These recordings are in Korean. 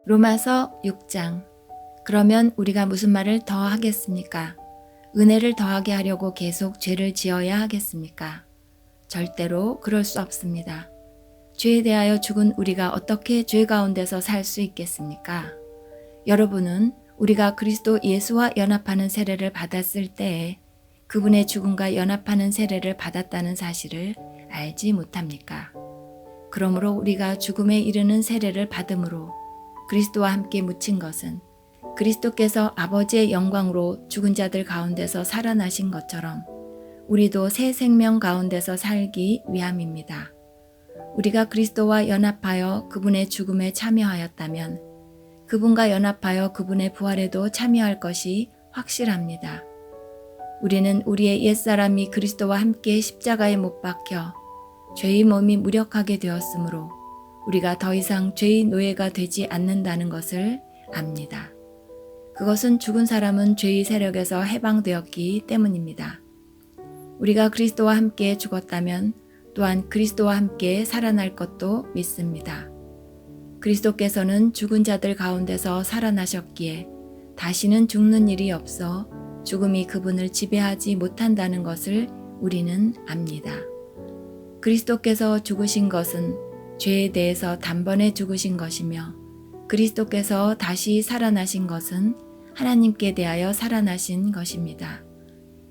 로마서 6장. 그러면 우리가 무슨 말을 더 하겠습니까? 은혜를 더하게 하려고 계속 죄를 지어야 하겠습니까? 절대로 그럴 수 없습니다. 죄에 대하여 죽은 우리가 어떻게 죄 가운데서 살 수 있겠습니까? 여러분은 우리가 그리스도 예수와 연합하는 세례를 받았을 때에 그분의 죽음과 연합하는 세례를 받았다는 사실을 알지 못합니까? 그러므로 우리가 죽음에 이르는 세례를 받음으로 그리스도와 함께 묻힌 것은 그리스도께서 아버지의 영광으로 죽은 자들 가운데서 살아나신 것처럼 우리도 새 생명 가운데서 살기 위함입니다. 우리가 그리스도와 연합하여 그분의 죽음에 참여하였다면 그분과 연합하여 그분의 부활에도 참여할 것이 확실합니다. 우리는 우리의 옛사람이 그리스도와 함께 십자가에 못 박혀 죄의 몸이 무력하게 되었으므로 우리가 더 이상 죄의 노예가 되지 않는다는 것을 압니다. 그것은 죽은 사람은 죄의 세력에서 해방되었기 때문입니다. 우리가 그리스도와 함께 죽었다면 또한 그리스도와 함께 살아날 것도 믿습니다. 그리스도께서는 죽은 자들 가운데서 살아나셨기에 다시는 죽는 일이 없어 죽음이 그분을 지배하지 못한다는 것을 우리는 압니다. 그리스도께서 죽으신 것은 죄에 대해서 단번에 죽으신 것이며 그리스도께서 다시 살아나신 것은 하나님께 대하여 살아나신 것입니다.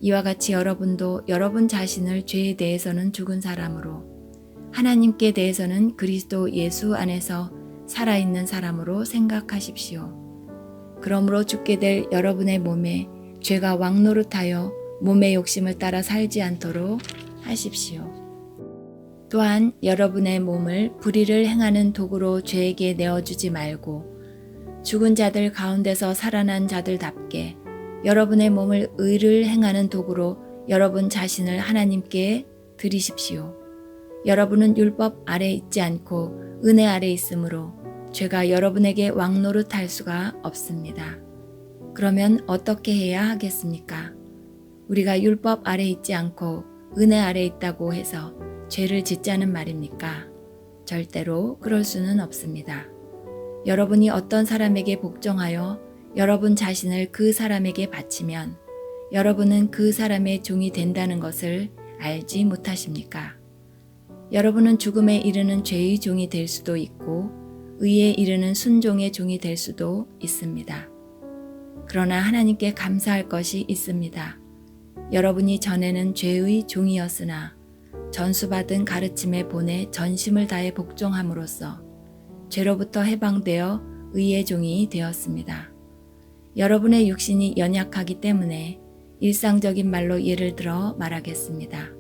이와 같이 여러분도 여러분 자신을 죄에 대해서는 죽은 사람으로 하나님께 대해서는 그리스도 예수 안에서 살아있는 사람으로 생각하십시오. 그러므로 죽게 될 여러분의 몸에 죄가 왕노릇하여 몸의 욕심을 따라 살지 않도록 하십시오. 또한 여러분의 몸을 불의를 행하는 도구로 죄에게 내어주지 말고 죽은 자들 가운데서 살아난 자들답게 여러분의 몸을 의를 행하는 도구로 여러분 자신을 하나님께 드리십시오. 여러분은 율법 아래 있지 않고 은혜 아래 있으므로 죄가 여러분에게 왕노릇할 수가 없습니다. 그러면 어떻게 해야 하겠습니까? 우리가 율법 아래 있지 않고 은혜 아래 있다고 해서 죄를 짓자는 말입니까? 절대로 그럴 수는 없습니다. 여러분이 어떤 사람에게 복종하여 여러분 자신을 그 사람에게 바치면 여러분은 그 사람의 종이 된다는 것을 알지 못하십니까? 여러분은 죽음에 이르는 죄의 종이 될 수도 있고 의에 이르는 순종의 종이 될 수도 있습니다. 그러나 하나님께 감사할 것이 있습니다. 여러분이 전에는 죄의 종이었으나 전수받은 가르침에 본에 전심을 다해 복종함으로써 죄로부터 해방되어 의의 종이 되었습니다. 여러분의 육신이 연약하기 때문에 일상적인 말로 예를 들어 말하겠습니다.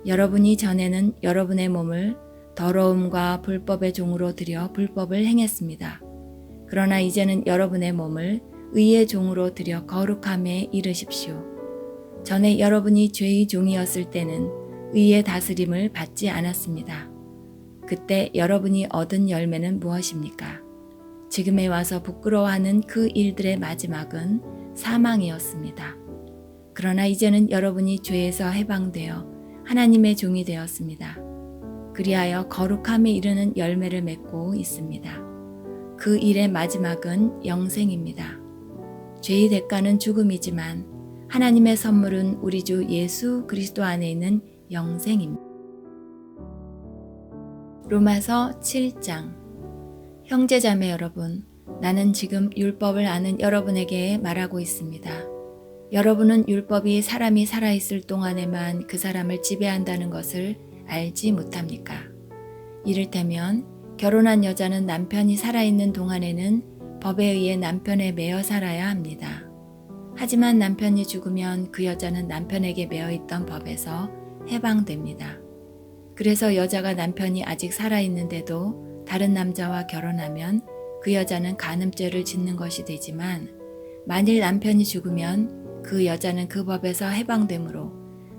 여러분이 전에는 여러분의 몸을 더러움과 불법의 종으로 들여 불법을 행했습니다. 그러나 이제는 여러분의 몸을 의의 종으로 들여 거룩함에 이르십시오. 전에 여러분이 죄의 종이었을 때는 의의 다스림을 받지 않았습니다. 그때 여러분이 얻은 열매는 무엇입니까? 지금에 와서 부끄러워하는 그 일들의 마지막은 사망이었습니다. 그러나 이제는 여러분이 죄에서 해방되어 하나님의 종이 되었습니다. 그리하여 거룩함에 이르는 열매를 맺고 있습니다. 그 일의 마지막은 영생입니다. 죄의 대가는 죽음이지만 하나님의 선물은 우리 주 예수 그리스도 안에 있는 영생입니다. 로마서 7장. 형제자매 여러분, 나는 지금 율법을 아는 여러분에게 말하고 있습니다. 여러분은 율법이 사람이 살아있을 동안에만 그 사람을 지배한다는 것을 알지 못합니까? 이를테면 결혼한 여자는 남편이 살아있는 동안에는 법에 의해 남편에 매여 살아야 합니다. 하지만 남편이 죽으면 그 여자는 남편에게 매여 있던 법에서 해방됩니다. 그래서 여자가 남편이 아직 살아있는데도 다른 남자와 결혼하면 그 여자는 간음죄를 짓는 것이 되지만 만일 남편이 죽으면 그 여자는 그 법에서 해방되므로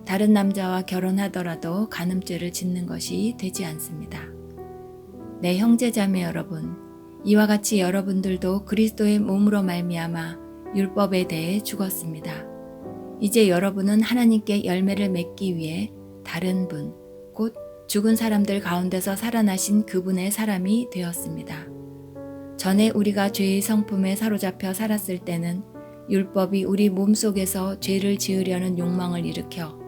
다른 남자와 결혼하더라도 간음죄를 짓는 것이 되지 않습니다. 내 형제자매 여러분, 이와 같이 여러분들도 그리스도의 몸으로 말미암아 율법에 대해 죽었습니다. 이제 여러분은 하나님께 열매를 맺기 위해 다른 분, 곧 죽은 사람들 가운데서 살아나신 그분의 사람이 되었습니다. 전에 우리가 죄의 성품에 사로잡혀 살았을 때는 율법이 우리 몸속에서 죄를 지으려는 욕망을 일으켜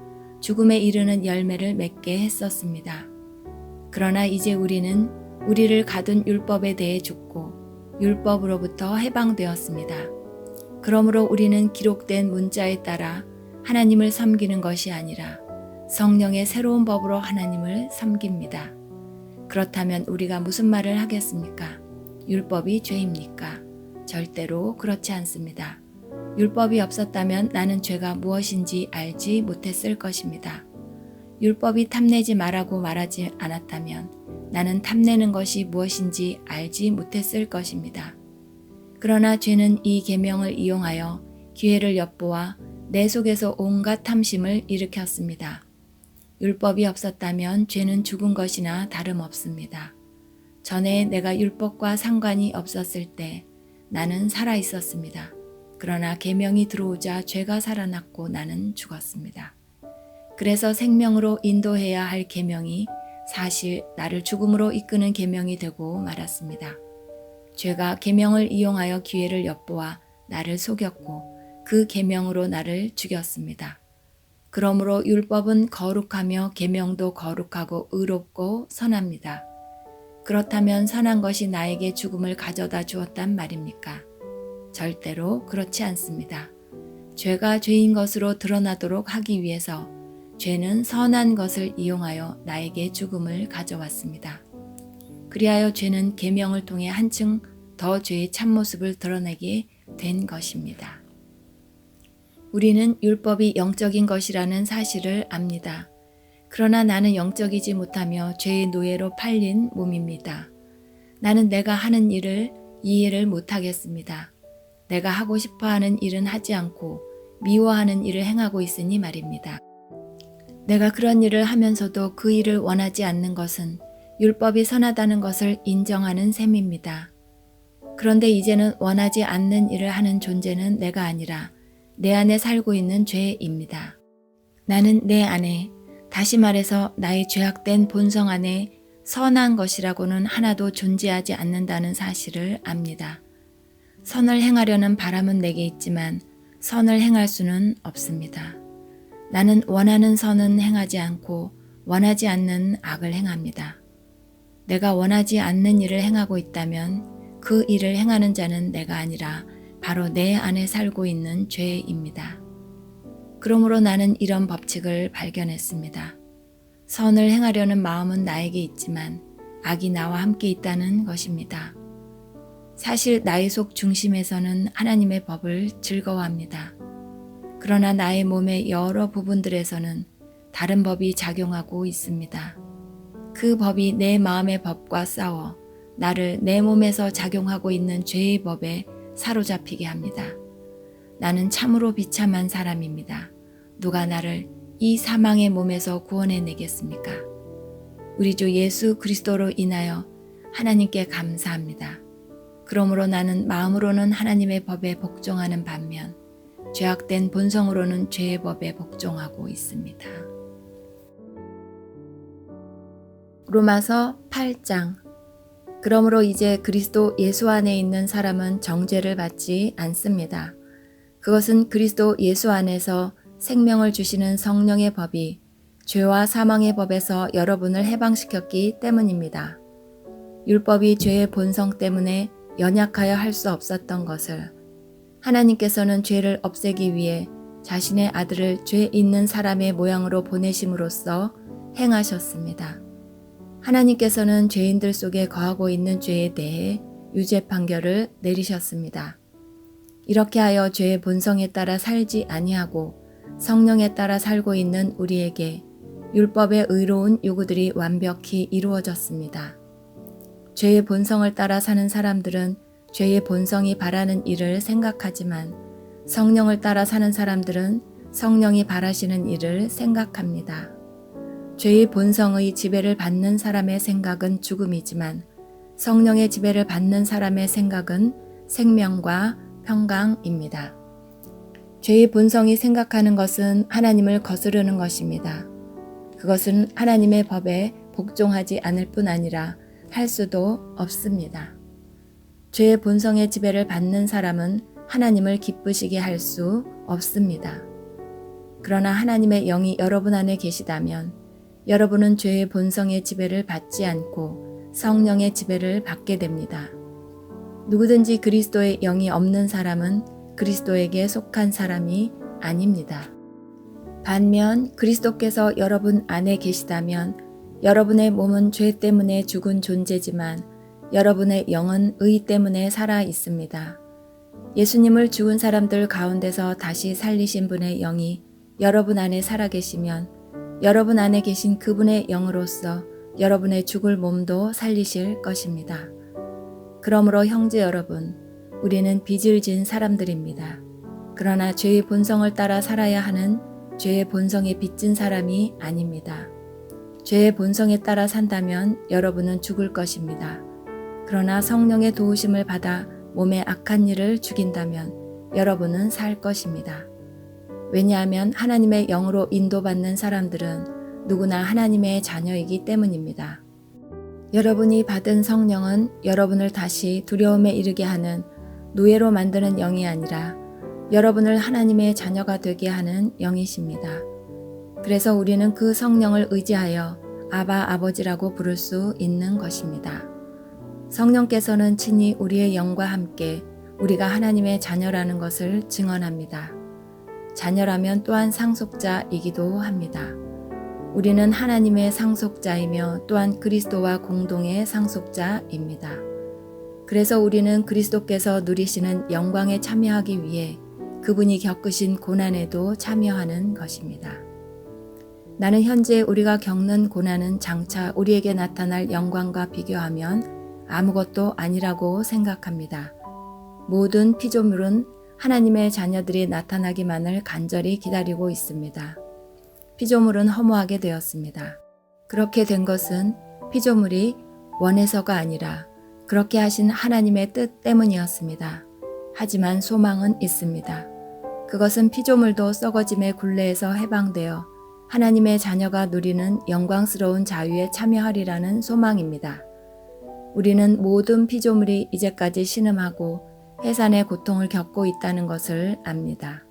죽음에 이르는 열매를 맺게 했었습니다. 그러나 이제 우리는 우리를 가둔 율법에 대해 죽고 율법으로부터 해방되었습니다. 그러므로 우리는 기록된 문자에 따라 하나님을 섬기는 것이 아니라 성령의 새로운 법으로 하나님을 섬깁니다. 그렇다면 우리가 무슨 말을 하겠습니까? 율법이 죄입니까? 절대로 그렇지 않습니다. 율법이 없었다면 나는 죄가 무엇인지 알지 못했을 것입니다. 율법이 탐내지 말라고 말하지 않았다면 나는 탐내는 것이 무엇인지 알지 못했을 것입니다. 그러나 죄는 이 계명을 이용하여 기회를 엿보아 내 속에서 온갖 탐심을 일으켰습니다. 율법이 없었다면 죄는 죽은 것이나 다름없습니다. 전에 내가 율법과 상관이 없었을 때 나는 살아 있었습니다. 그러나 계명이 들어오자 죄가 살아났고 나는 죽었습니다. 그래서 생명으로 인도해야 할 계명이 사실 나를 죽음으로 이끄는 계명이 되고 말았습니다. 죄가 계명을 이용하여 기회를 엿보아 나를 속였고 그 계명으로 나를 죽였습니다. 그러므로 율법은 거룩하며 계명도 거룩하고 의롭고 선합니다. 그렇다면 선한 것이 나에게 죽음을 가져다 주었단 말입니까? 절대로 그렇지 않습니다. 죄가 죄인 것으로 드러나도록 하기 위해서 죄는 선한 것을 이용하여 나에게 죽음을 가져왔습니다. 그리하여 죄는 계명을 통해 한층 더 죄의 참모습을 드러내게 된 것입니다. 우리는 율법이 영적인 것이라는 사실을 압니다. 그러나 나는 영적이지 못하며 죄의 노예로 팔린 몸입니다. 나는 내가 하는 일을 이해를 못하겠습니다. 내가 하고 싶어하는 일은 하지 않고 미워하는 일을 행하고 있으니 말입니다. 내가 그런 일을 하면서도 그 일을 원하지 않는 것은 율법이 선하다는 것을 인정하는 셈입니다. 그런데 이제는 원하지 않는 일을 하는 존재는 내가 아니라 내 안에 살고 있는 죄입니다. 나는 내 안에, 다시 말해서 나의 죄악된 본성 안에 선한 것이라고는 하나도 존재하지 않는다는 사실을 압니다. 선을 행하려는 바람은 내게 있지만 선을 행할 수는 없습니다. 나는 원하는 선은 행하지 않고 원하지 않는 악을 행합니다. 내가 원하지 않는 일을 행하고 있다면 그 일을 행하는 자는 내가 아니라 바로 내 안에 살고 있는 죄입니다. 그러므로 나는 이런 법칙을 발견했습니다. 선을 행하려는 마음은 나에게 있지만 악이 나와 함께 있다는 것입니다. 사실 나의 속 중심에서는 하나님의 법을 즐거워합니다. 그러나 나의 몸의 여러 부분들에서는 다른 법이 작용하고 있습니다. 그 법이 내 마음의 법과 싸워 나를 내 몸에서 작용하고 있는 죄의 법에 사로잡히게 합니다. 나는 참으로 비참한 사람입니다. 누가 나를 이 사망의 몸에서 구원해 내겠습니까? 우리 주 예수 그리스도로 인하여 하나님께 감사합니다. 그러므로 나는 마음으로는 하나님의 법에 복종하는 반면 죄악된 본성으로는 죄의 법에 복종하고 있습니다. 로마서 8장. 그러므로 이제 그리스도 예수 안에 있는 사람은 정죄를 받지 않습니다. 그것은 그리스도 예수 안에서 생명을 주시는 성령의 법이 죄와 사망의 법에서 여러분을 해방시켰기 때문입니다. 율법이 죄의 본성 때문에 연약하여 할 수 없었던 것을 하나님께서는 죄를 없애기 위해 자신의 아들을 죄 있는 사람의 모양으로 보내심으로써 행하셨습니다. 하나님께서는 죄인들 속에 거하고 있는 죄에 대해 유죄 판결을 내리셨습니다. 이렇게 하여 죄의 본성에 따라 살지 아니하고 성령에 따라 살고 있는 우리에게 율법의 의로운 요구들이 완벽히 이루어졌습니다. 죄의 본성을 따라 사는 사람들은 죄의 본성이 바라는 일을 생각하지만 성령을 따라 사는 사람들은 성령이 바라시는 일을 생각합니다. 죄의 본성의 지배를 받는 사람의 생각은 죽음이지만 성령의 지배를 받는 사람의 생각은 생명과 평강입니다. 죄의 본성이 생각하는 것은 하나님을 거스르는 것입니다. 그것은 하나님의 법에 복종하지 않을 뿐 아니라 할 수도 없습니다. 죄의 본성의 지배를 받는 사람은 하나님을 기쁘시게 할 수 없습니다. 그러나 하나님의 영이 여러분 안에 계시다면 여러분은 죄의 본성의 지배를 받지 않고 성령의 지배를 받게 됩니다. 누구든지 그리스도의 영이 없는 사람은 그리스도에게 속한 사람이 아닙니다. 반면 그리스도께서 여러분 안에 계시다면 여러분의 몸은 죄 때문에 죽은 존재지만 여러분의 영은 의 때문에 살아 있습니다. 예수님을 죽은 사람들 가운데서 다시 살리신 분의 영이 여러분 안에 살아계시면 여러분 안에 계신 그분의 영으로서 여러분의 죽을 몸도 살리실 것입니다. 그러므로 형제 여러분, 우리는 빚을 진 사람들입니다. 그러나 죄의 본성을 따라 살아야 하는 죄의 본성에 빚진 사람이 아닙니다. 죄의 본성에 따라 산다면 여러분은 죽을 것입니다. 그러나 성령의 도우심을 받아 몸의 악한 일을 죽인다면 여러분은 살 것입니다. 왜냐하면 하나님의 영으로 인도받는 사람들은 누구나 하나님의 자녀이기 때문입니다. 여러분이 받은 성령은 여러분을 다시 두려움에 이르게 하는 노예로 만드는 영이 아니라 여러분을 하나님의 자녀가 되게 하는 영이십니다. 그래서 우리는 그 성령을 의지하여 아바 아버지라고 부를 수 있는 것입니다. 성령께서는 친히 우리의 영과 함께 우리가 하나님의 자녀라는 것을 증언합니다. 자녀라면 또한 상속자이기도 합니다. 우리는 하나님의 상속자이며 또한 그리스도와 공동의 상속자입니다. 그래서 우리는 그리스도께서 누리시는 영광에 참여하기 위해 그분이 겪으신 고난에도 참여하는 것입니다. 나는 현재 우리가 겪는 고난은 장차 우리에게 나타날 영광과 비교하면 아무것도 아니라고 생각합니다. 모든 피조물은 하나님의 자녀들이 나타나기만을 간절히 기다리고 있습니다. 피조물은 허무하게 되었습니다. 그렇게 된 것은 피조물이 원해서가 아니라 그렇게 하신 하나님의 뜻 때문이었습니다. 하지만 소망은 있습니다. 그것은 피조물도 썩어짐의 굴레에서 해방되어 하나님의 자녀가 누리는 영광스러운 자유에 참여하리라는 소망입니다. 우리는 모든 피조물이 이제까지 신음하고 해산의 고통을 겪고 있다는 것을 압니다.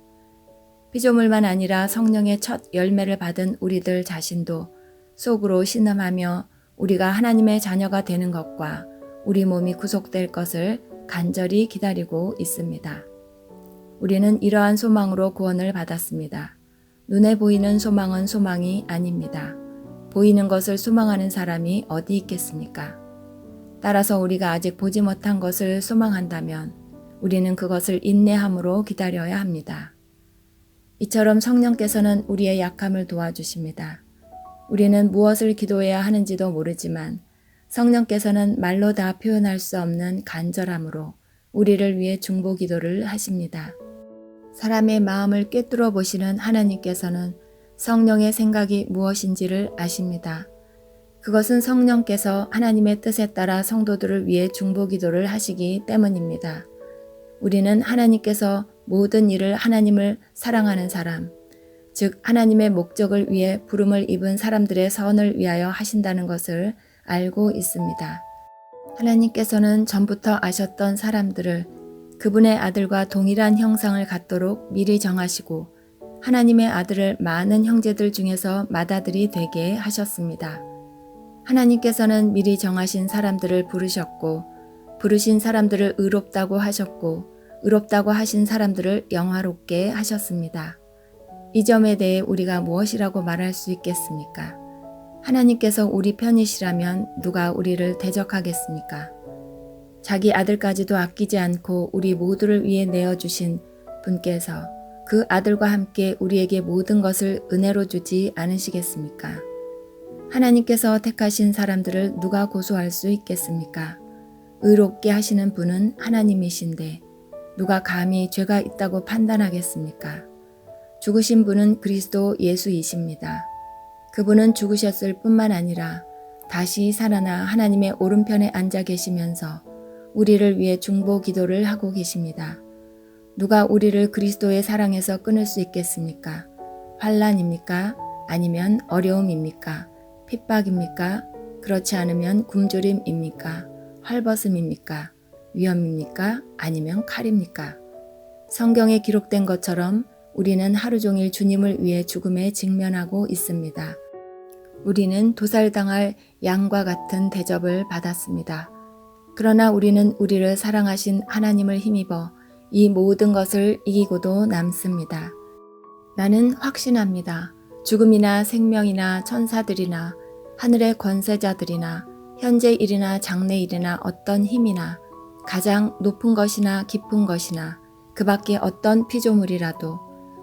피조물만 아니라 성령의 첫 열매를 받은 우리들 자신도 속으로 신음하며 우리가 하나님의 자녀가 되는 것과 우리 몸이 구속될 것을 간절히 기다리고 있습니다. 우리는 이러한 소망으로 구원을 받았습니다. 눈에 보이는 소망은 소망이 아닙니다. 보이는 것을 소망하는 사람이 어디 있겠습니까? 따라서 우리가 아직 보지 못한 것을 소망한다면 우리는 그것을 인내함으로 기다려야 합니다. 이처럼 성령께서는 우리의 약함을 도와주십니다. 우리는 무엇을 기도해야 하는지도 모르지만 성령께서는 말로 다 표현할 수 없는 간절함으로 우리를 위해 중보 기도를 하십니다. 사람의 마음을 꿰뚫어 보시는 하나님께서는 성령의 생각이 무엇인지를 아십니다. 그것은 성령께서 하나님의 뜻에 따라 성도들을 위해 중보 기도를 하시기 때문입니다. 우리는 하나님께서 모든 일을 하나님을 사랑하는 사람, 즉 하나님의 목적을 위해 부름을 입은 사람들의 선을 위하여 하신다는 것을 알고 있습니다. 하나님께서는 전부터 아셨던 사람들을 그분의 아들과 동일한 형상을 갖도록 미리 정하시고 하나님의 아들을 많은 형제들 중에서 맏아들이 되게 하셨습니다. 하나님께서는 미리 정하신 사람들을 부르셨고 부르신 사람들을 의롭다고 하셨고 의롭다고 하신 사람들을 영화롭게 하셨습니다. 이 점에 대해 우리가 무엇이라고 말할 수 있겠습니까? 하나님께서 우리 편이시라면 누가 우리를 대적하겠습니까? 자기 아들까지도 아끼지 않고 우리 모두를 위해 내어주신 분께서 그 아들과 함께 우리에게 모든 것을 은혜로 주지 않으시겠습니까? 하나님께서 택하신 사람들을 누가 고소할 수 있겠습니까? 의롭게 하시는 분은 하나님이신데 누가 감히 죄가 있다고 판단하겠습니까? 죽으신 분은 그리스도 예수이십니다. 그분은 죽으셨을 뿐만 아니라 다시 살아나 하나님의 오른편에 앉아 계시면서 우리를 위해 중보 기도를 하고 계십니다. 누가 우리를 그리스도의 사랑에서 끊을 수 있겠습니까? 환난입니까? 아니면 어려움입니까? 핍박입니까? 그렇지 않으면 굶주림입니까? 헐벗음입니까? 위험입니까? 아니면 칼입니까? 성경에 기록된 것처럼 우리는 하루 종일 주님을 위해 죽음에 직면하고 있습니다. 우리는 도살당할 양과 같은 대접을 받았습니다. 그러나 우리는 우리를 사랑하신 하나님을 힘입어 이 모든 것을 이기고도 남습니다. 나는 확신합니다. 죽음이나 생명이나 천사들이나 하늘의 권세자들이나 현재 일이나 장래 일이나 어떤 힘이나 가장 높은 것이나 깊은 것이나 그 밖에 어떤 피조물이라도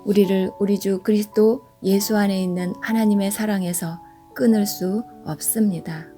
우리를 우리 주 그리스도 예수 안에 있는 하나님의 사랑에서 끊을 수 없습니다.